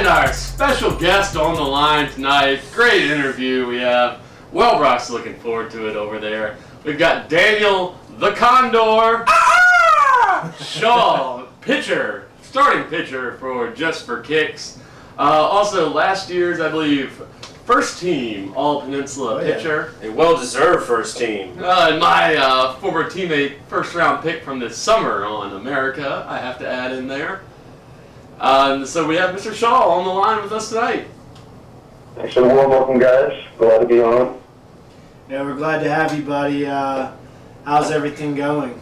And our special guest on the line tonight, great interview we have. Well, Brock's looking forward to it over there. We've got Daniel the Condor Shaw, pitcher, starting pitcher for Just for Kicks. Also, last year's, I believe, first team All-Peninsula pitcher. A well-deserved first team. And my former teammate, first-round pick from this summer on America, I have to add in there. So we have Mr. Shaw on the line with us tonight. Thanks for the warm welcome, guys. Glad to be on. Yeah, we're glad to have you, buddy. How's everything going?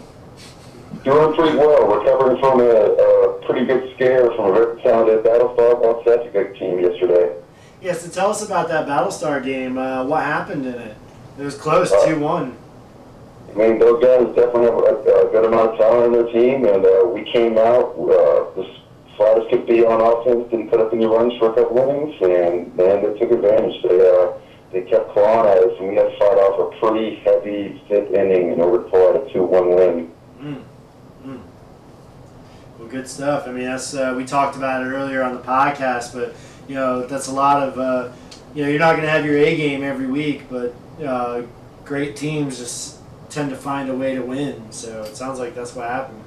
Doing pretty well. Recovering from a pretty good scare from a very talented Battlestar Ball team yesterday. Yeah, so tell us about that Battlestar game. What happened in it? It was close, 2-1. I mean, those guys definitely have a good amount of talent on their team, and we came out, the Flyers could be on offense, didn't put up any runs for a couple innings, and man, they took advantage. They kept clawing at us, and we had to fight off a pretty heavy fifth inning in order to pull out a 2-1 win. Well, good stuff. I mean, that's we talked about it earlier on the podcast, but that's a lot of you're not going to have your A game every week, but great teams just tend to find a way to win. So it sounds like that's what happened.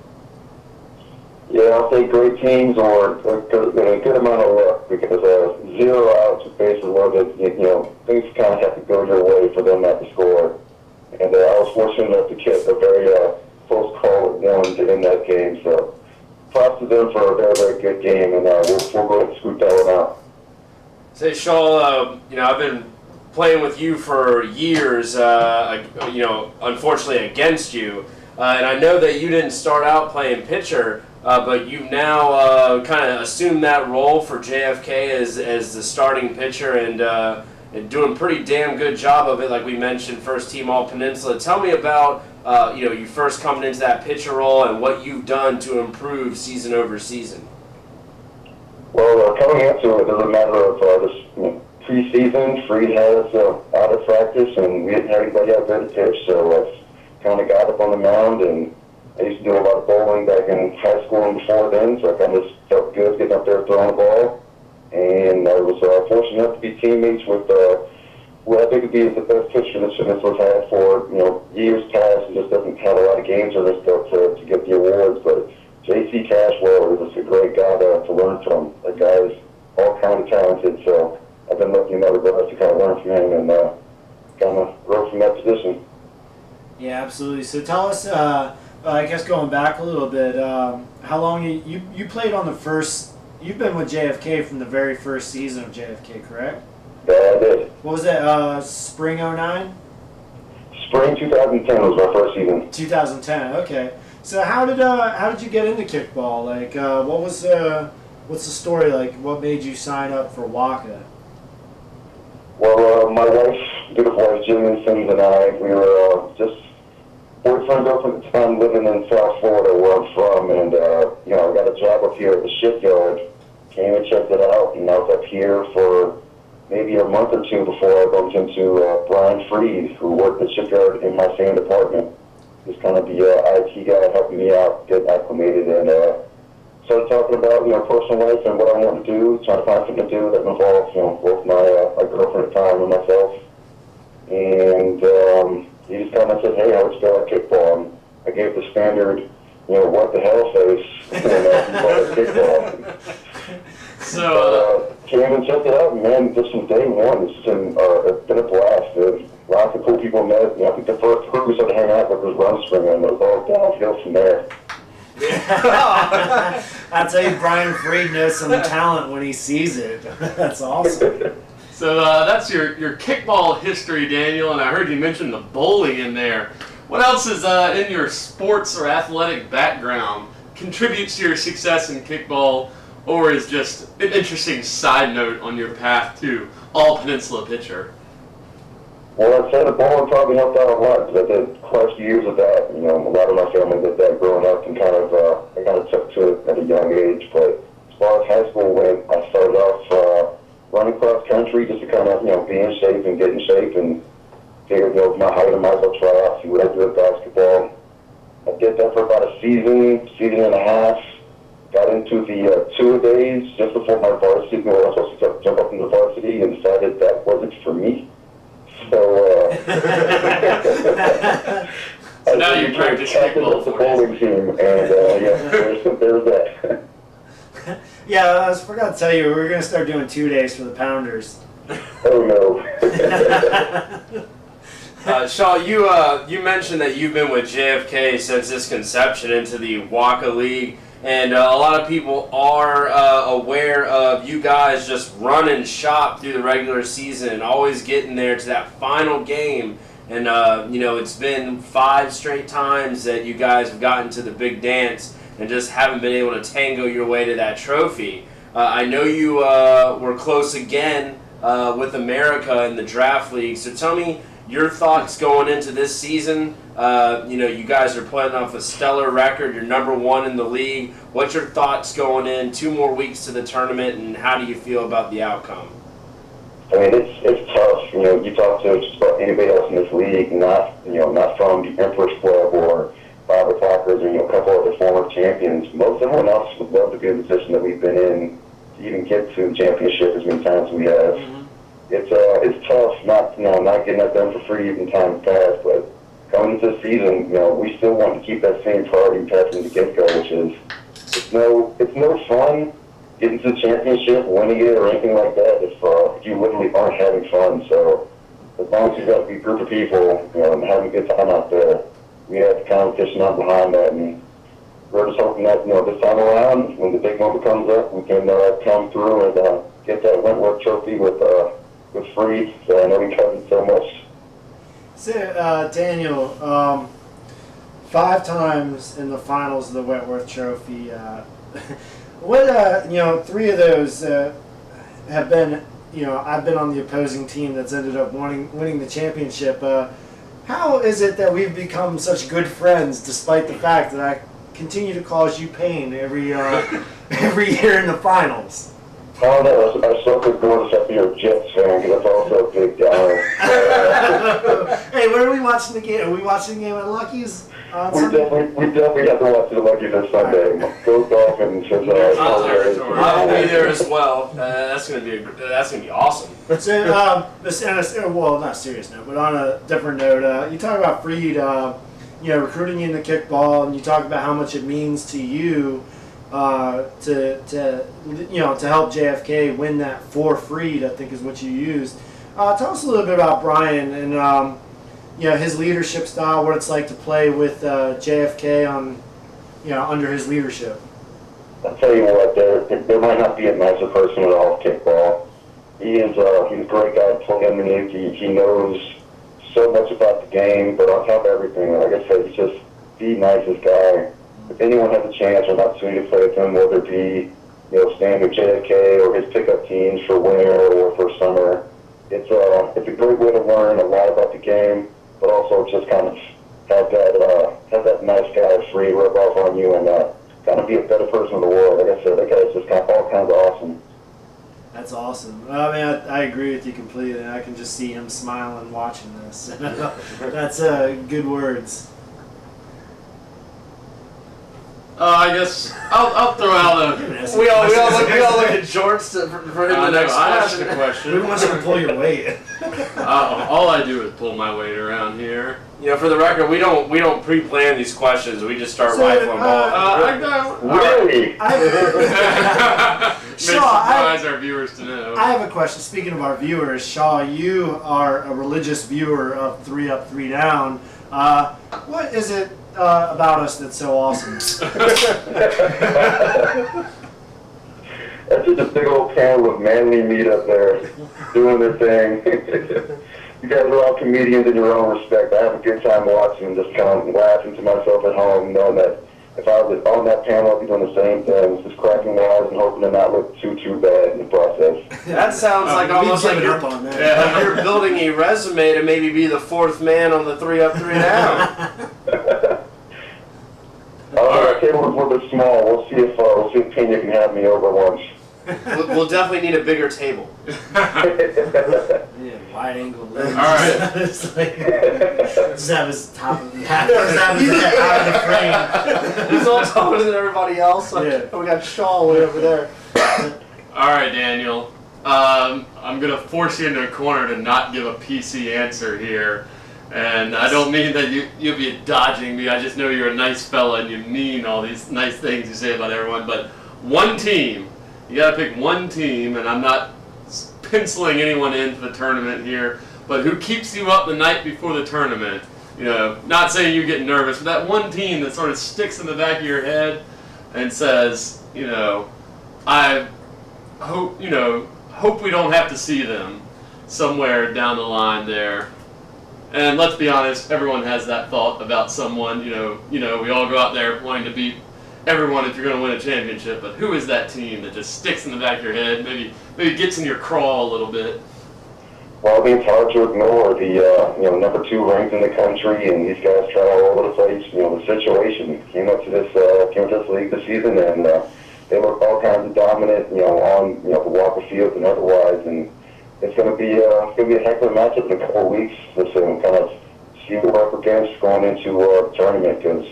Yeah, I'll say great teams or a good amount of luck, because 0 outs with bases loaded, things kind of have to go your way for them not to score. And I was fortunate enough to get a very close call at 1 to end that game. So props to them for a very, very good game, and we'll go ahead and scoop that one out. Say, Shaw, I've been playing with you for years, unfortunately against you. And I know that you didn't start out playing pitcher, but you've now kind of assumed that role for JFK as the starting pitcher and doing a pretty damn good job of it, like we mentioned, first team All-Peninsula. Tell me about you first coming into that pitcher role and what you've done to improve season over season. Well, coming into it is a matter of this preseason. Freed had us out of practice, and we didn't have anybody out there to pitch, so I kind of got up on the mound, and I used to do a lot of bowling back in high school and before then, so I kind of just felt good getting up there throwing the ball. And I was fortunate enough to be teammates with who I think would be the best pitcher this Peninsula's had for years past, and just doesn't have a lot of games or this stuff to get the awards. But J.C. Cashwell is a great guy to learn from. That guy is all kind of talented, so I've been lucky in that regard to kind of learn from him and kind of grow from that position. Yeah, absolutely. So tell us, I guess going back a little bit, how long you played on the first. You've been with JFK from the very first season of JFK, correct? Yeah, I did. What was that, spring 09? Spring 2010 was my first season. 2010, okay. So how did you get into kickball? Like, what's the story like? What made you sign up for WACA? Well, my wife, beautiful wife, Jillian Sims, and I, we were just boyfriend, girlfriend at the time, living in South Florida, where I'm from, and I got a job up here at the shipyard. Came and checked it out, and I was up here for maybe a month or two before I bumped into Brian Freed, who worked at the shipyard in my same department. He's kind of the IT guy helping me out, get acclimated, and started talking about personal life and what I want to do, trying to find something to do that involves both my girlfriend at the time and myself. And he just kind of said, "Hey, I would start kickball." And I gave the standard, what the hell face, kickball. So came and checked it out, and man, just from day one, it's been a blast. There's lots of cool people met. I think the first group we started hanging out with was Rumspringa, and it was all downhill from there. I'll tell you, Brian Freed knows some talent when he sees it. That's awesome. So that's your kickball history, Daniel, and I heard you mention the bowling in there. What else is in your sports or athletic background contributes to your success in kickball, or is just an interesting side note on your path to All-Peninsula pitcher? Well, I'd say the bowling probably helped out a lot, because I did quite a few years of that. A lot of my family did that growing up, and I kind of took to it at a young age. But as far as high school went, I started off running cross country just to kind of, be in shape and get in shape, and figured, with my height, I might as well try out, see what I do with basketball. I did that for about a season and a half. Got into the two-a-days just before my varsity, I was supposed to jump up into varsity, and decided that wasn't for me. So, So now you practice kickball the for bowling team, and yeah, there's that. Yeah, I forgot to tell you, we were going to start doing 2 days for the Pounders. Oh no. Shaw, you mentioned that you've been with JFK since its conception into the Waka League, and a lot of people are aware of you guys just running shop through the regular season and always getting there to that final game. And it's been 5 straight times that you guys have gotten to the big dance and just haven't been able to tango your way to that trophy. I know you were close again with America in the draft league, so tell me your thoughts going into this season. You guys are putting off a stellar record. You're number 1 in the league. What's your thoughts going in 2 more weeks to the tournament, and how do you feel about the outcome? I mean, it's tough. You talk to just about anybody else in this league, not from the Emperor's Club or 5 O'Clockers or a couple other former champions. Most everyone else would love to be in the position that we've been in to even get to the championship as many times as we have. Mm-hmm. It's tough not getting that done for free even times past, but coming into the season, we still want to keep that same priority we had from the get-go, which is it's no fun getting to the championship, winning it, or anything like that if you literally aren't having fun. So as long as you've got a group of people and having a good time out there, we have the competition out behind that, and we're just hoping that this time around, when the big moment comes up, we can come through and get that Wentworth Trophy with Freed. So I know we covered so much. So, Daniel, 5 times in the finals of the Wentworth Trophy. What 3 of those have been. I've been on the opposing team that's ended up winning the championship. How is it that we've become such good friends, despite the fact that I continue to cause you pain every year in the finals? I don't know. I still could go to be a Jets fan because that's also a big down. Hey, where are we watching the game? Are we watching the game at Lucky's on We Sunday? definitely have to watch the Lucky this Sunday. Go Dolphins! I'll be there as well. That's gonna be awesome. So, well, not serious note, but on a different note, you talk about Freed, recruiting you in the kickball, and you talk about how much it means to you to help JFK win that for Freed, I think is what you used. Tell us a little bit about Brian and his leadership style, what it's like to play with JFK on under his leadership. I'll tell you what, there might not be a nicer person at all kickball. He's a great guy to play underneath. He knows so much about the game, but on top of everything, like I said, he's just the nicest guy. If anyone has a chance or an opportunity to play with him, whether it be staying with JFK or his pickup teams for winter or for summer, it's a great way to learn a lot about the game, but also just kind of have that nice guy free rub off on you and kind of be a better person in the world. Like I said, that guy's just all kinds of awesome. That's awesome. I mean, I agree with you completely. I can just see him smiling watching this. That's good words. I guess I'll throw out a. We all look at George for him the next I asked question. a question. We want you to pull your weight. All I do is pull my weight around here. For the record, we don't pre-plan these questions. We just start rifling balls. I got. Really? May surprise our viewers to know. I have a question. Speaking of our viewers, Shaw, you are a religious viewer of 3 Up, 3 Down. What is it about us that's so awesome? That's just a big old panel of manly meat up there doing their thing. You guys are all comedians in your own respect. I have a good time watching and just kind of laughing to myself at home, knowing that if I was on that panel, I'd be doing the same thing, just cracking wise and hoping to not look too bad in the process. That sounds like almost like you're building a resume to maybe be the 4th man on the 3 Up, 3 Down. Our table is a little bit small. We'll see if Pena can have me over once. We'll definitely need a bigger table. Yeah, wide angle lens. All right. It's like, just have his top of the hat. Just have his head out of the frame. He's all taller than everybody else. Like, Yeah. we got Shaw way over there. All right, Daniel. I'm gonna force you into a corner to not give a PC answer here, and I don't mean that you'll be dodging me. I just know you're a nice fella and you mean all these nice things you say about everyone. But one team, you gotta pick one team, and I'm not penciling anyone into the tournament here, but who keeps you up the night before the tournament? You know, not saying you get nervous, but that one team that sort of sticks in the back of your head and says, you know, I hope we don't have to see them somewhere down the line there. And let's be honest, everyone has that thought about someone. You know, we all go out there wanting to beat everyone if you're going to win a championship. But who is that team that just sticks in the back of your head? Maybe gets in your crawl a little bit. Well, I mean, it's hard to ignore the number 2 ranked in the country, and these guys try all over the place. You know, the situation came to this league this season, and they look all kinds of dominant. You know, on the Walker Field and otherwise, and it's going to be a heck of a matchup in a couple of weeks. Let's kind of see what we're up against going into the tournament, because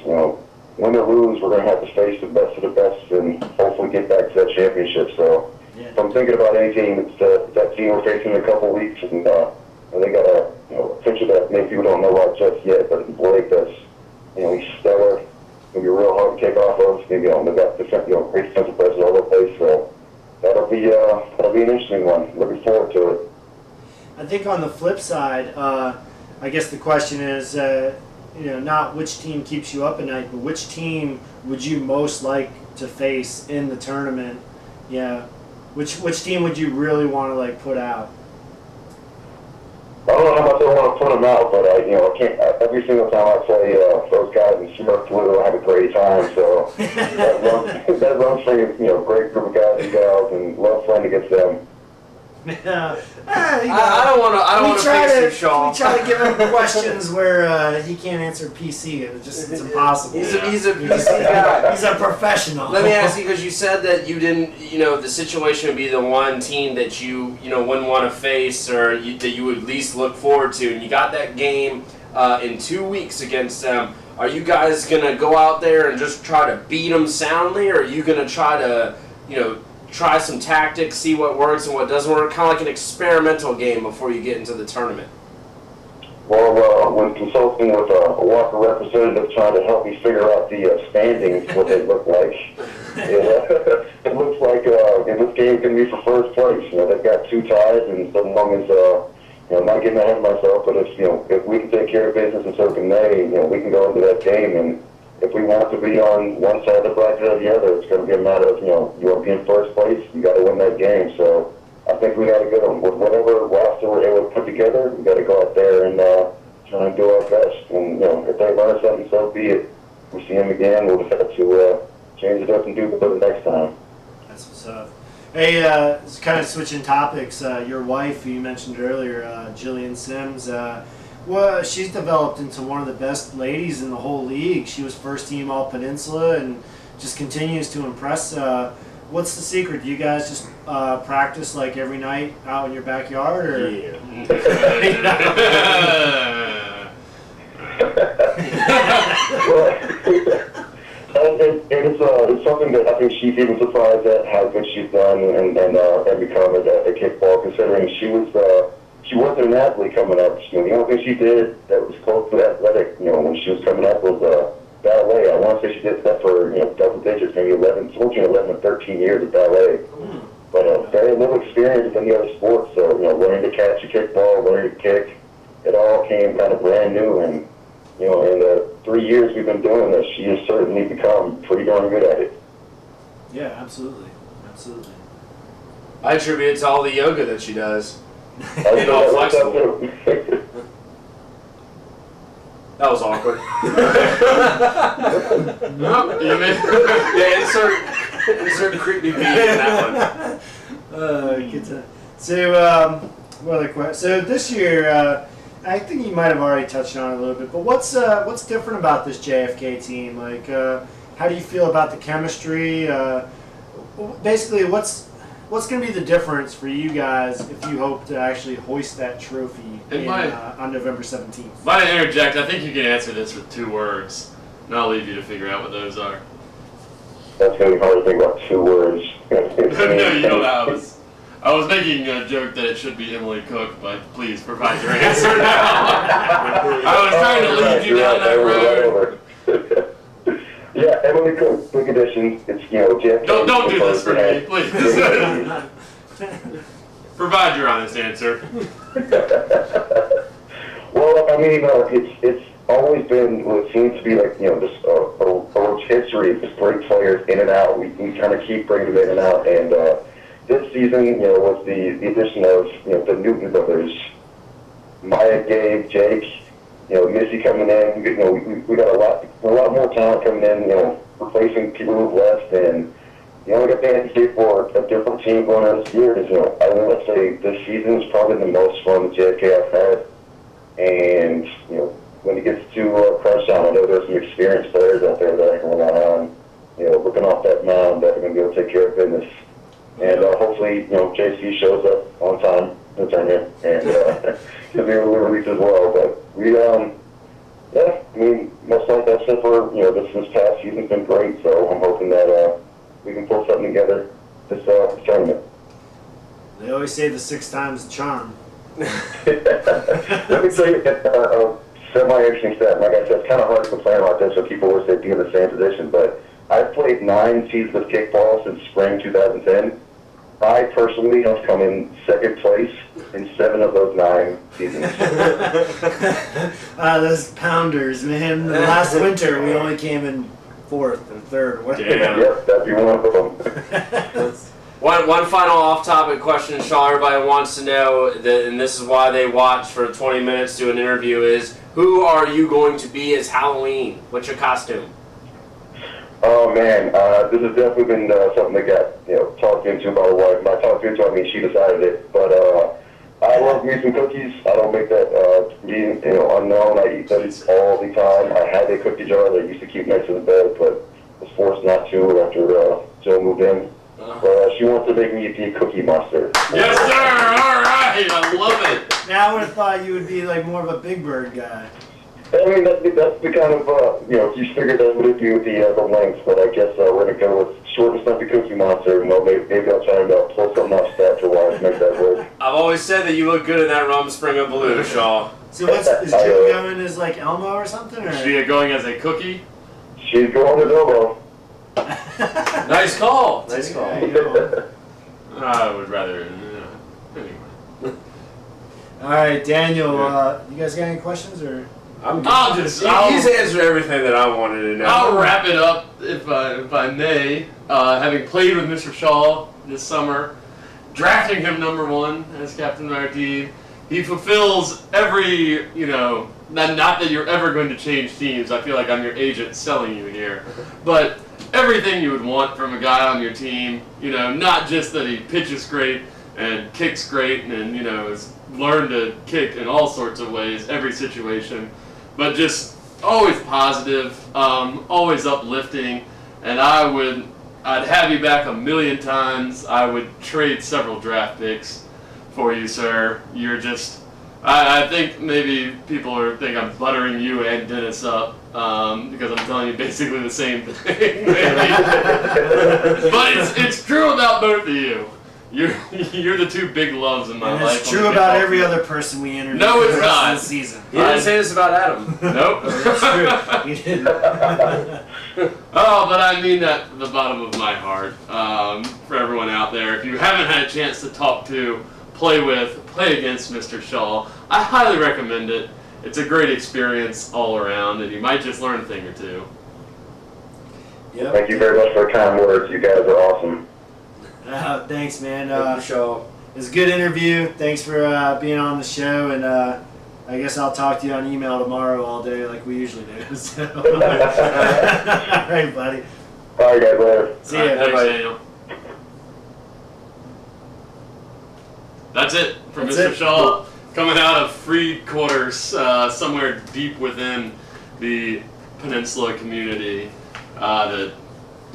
win or lose, we're going to have to face the best of the best and hopefully get back to that championship. So if I'm thinking about any team, it's that team we're facing in a couple of weeks, and they got a picture that maybe people don't know about just yet, but Blake, that's he's stellar. It's going to be real hard to kick off of. Maybe they've got great defensive players all over the place. So that'll be an interesting one. Looking forward to it. I think on the flip side, I guess the question is, not which team keeps you up at night, but which team would you most like to face in the tournament? Yeah, which team would you really want to put out? I don't know how much I want to put them out, but I can't. Every single time I play those guys in Smurf Twitter, I have a great time. So that runs for great group of guys and gals, and love playing against them. Yeah. I don't want to face you, Shaw. We try to give him questions where he can't answer PC. It's impossible. He's a PC guy. He's a professional. Let me ask you, because you said that you didn't, the situation would be the one team that you wouldn't want to face, or that you would least look forward to, and you got that game in 2 weeks against them. Are you guys gonna go out there and just try to beat them soundly, or are you gonna try to, try some tactics, see what works and what doesn't work, kind of like an experimental game before you get into the tournament? Well, when consulting with a Walker representative trying to help me figure out the standings, what they look like, it looks like this game can be for first place. They've got 2 ties, and so long as I'm not getting ahead of myself, but if we can take care of business and so can they, we can go into that game. And if we want to be on one side of the bracket or the other, it's going to be a matter of, you want to be in first place, you got to win that game. So I think we got to go with whatever roster we're able to put together. We got to go out there and try and do our best. And if they learn something, so be it. If we see them again, we'll just have to change it up and do better next time. That's what's up. Hey, kind of switching topics. Your wife, who you mentioned earlier, Jillian Sims. Well, she's developed into one of the best ladies in the whole league. She was first team All Peninsula and just continues to impress. What's the secret? Do you guys just practice every night out in your backyard, or? Yeah. It's something that I think she's even surprised at how good she's done and become at kickball, considering she wasn't an athlete coming up. The only thing she did that was close to athletic, when she was coming up, was ballet. I want to say she did that for double digits, maybe 11, or 13 years of ballet. But very little experience in the other sports. So learning to catch a kickball, learning to kick, it all came kind of brand new. And in the 3 years we've been doing this, she has certainly become pretty darn good at it. Yeah, absolutely. I attribute it to all the yoga that she does. And all flexible. That was awkward. Insert creepy beat in that one. Good to. So, what other question? So this year, I think you might have already touched on it a little bit, but what's different about this JFK team? How do you feel about the chemistry? Basically, what's going to be the difference for you guys if you hope to actually hoist that trophy on November 17th? Might I interject? I think you can answer this with 2 words, and I'll leave you to figure out what those are. That's going to be hard to think about 2 words. No, you don't have. I was making a joke that it should be Emily Cook, but please provide your answer now. I was trying to lead you down that road. Yeah, Emily Cook, big addition. It's, JFK. Don't do this for me, please. Provide your honest answer. Well, I mean, it's always been what seems to be like, just a rich history of just great players in and out. We kind of keep bringing them in and out, and this season, was the addition of, the Newton brothers, Maya, Gabe, Jake, Missy coming in. We got a lot more talent coming in, replacing people who've left, and we got the NC for a different team going on this year. I want to say this season is probably the most fun that JFK I've had, and when it gets to crunch time, I know there's some experienced players out there that I can rely on, looking off that mound that are going to be able to take care of business. And hopefully, JC shows up on time in the tournament, and he'll be able to release as well. But we, much like that stuff for, this past season's been great, so I'm hoping that we can pull something together this tournament. They always say the 6 times the charm. Let me tell you a semi-interesting stat. Like I said, it's kind of hard to complain about this, so people always say be in the same position, but I've played 9 seasons of kickball since spring 2010. I personally have come in 2nd place in 7 of those 9 seasons. Those pounders, man. Last winter, we only came in 4th and 3rd. Yeah. Yep, that'd be one of them. One final off-topic question, Shaw. Everybody wants to know, and this is why they watch for 20 minutes to an interview, is who are you going to be as Halloween? What's your costume? Oh man, this has definitely been something that got talked into by the wife. By talked into, I mean she decided it. But I love me some cookies. I don't make that unknown. I eat them all the time. I had a cookie jar that I used to keep next to the bed, but was forced not to after Jill moved in. But she wants to make me the Cookie Monster. Yes, sir. All right, I love it. Now I would have thought you would be like more of a Big Bird guy. I mean, that's the kind of, you figured that would be with the length, but I guess we're going to go with short and stuffy Cookie Monster, and maybe I'll try and pull something off stature-wise to make that work. I've always said that you look good in that rum spring of blue, Shaw. So is Jill going as like Elmo or something? Or? Is she going as a cookie? She's going to Elmo. Nice call. Nice call. I would rather, anyway. All right, Daniel, you guys got any questions? Or He's answered everything that I wanted to know. I'll wrap it up, if I may. Having played with Mr. Shaw this summer, drafting him #1 as captain of our team, he fulfills every, not that you're ever going to change teams. I feel like I'm your agent selling you here. But everything you would want from a guy on your team, not just that he pitches great and kicks great and, has learned to kick in all sorts of ways, every situation, but just always positive, always uplifting, and I'd have you back 1,000,000 times. I would trade several draft picks for you, sir. You're just, I think maybe people think I'm buttering you and Dennis up, because I'm telling you basically the same thing, maybe. But it's true about both of you. You're the 2 big loves in my and life. it's true about every other person we interviewed No, for it's the rest not. of the season. You didn't say this about Adam. Nope. That's true. You didn't. Oh, but I mean that from the bottom of my heart. For everyone out there, if you haven't had a chance to talk to, play against Mr. Shaw, I highly recommend it. It's a great experience all around, and you might just learn a thing or 2. Yep. Thank you very much for the kind words. You guys are awesome. Thanks, man. Thank you, Shaw. It was a good interview. Thanks for being on the show, and I guess I'll talk to you on email tomorrow all day like we usually do. So. All right, buddy. All right, guys, later. See ya. Thanks, Daniel. That's it from That's Mr. it. Shaw, coming out of free quarters somewhere deep within the Peninsula community that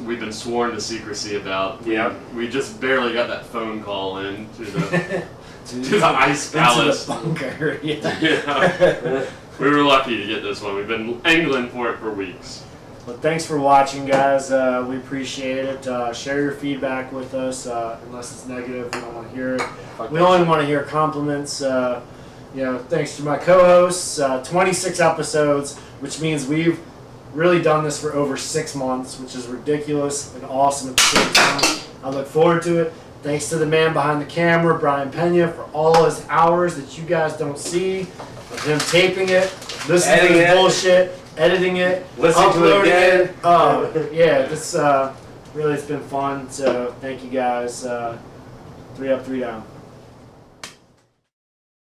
we've been sworn to secrecy about. Yeah. We just barely got that phone call in to the to the ice palace. Into the bunker. Yeah. Yeah. We were lucky to get this one. We've been angling for it for weeks. Well, thanks for watching, guys. We appreciate it. Share your feedback with us. Unless it's negative, we don't want to hear it. We only want to hear compliments. Thanks to my co-hosts. 26 episodes, which means we've really done this for over 6 months, which is ridiculous and awesome at the same time. I look forward to it. Thanks to the man behind the camera, Brian Pena, for all his hours that you guys don't see of him taping it, listening to his bullshit, editing it, Listen to it again. This really it's been fun. So thank you guys. 3 up, 3 down.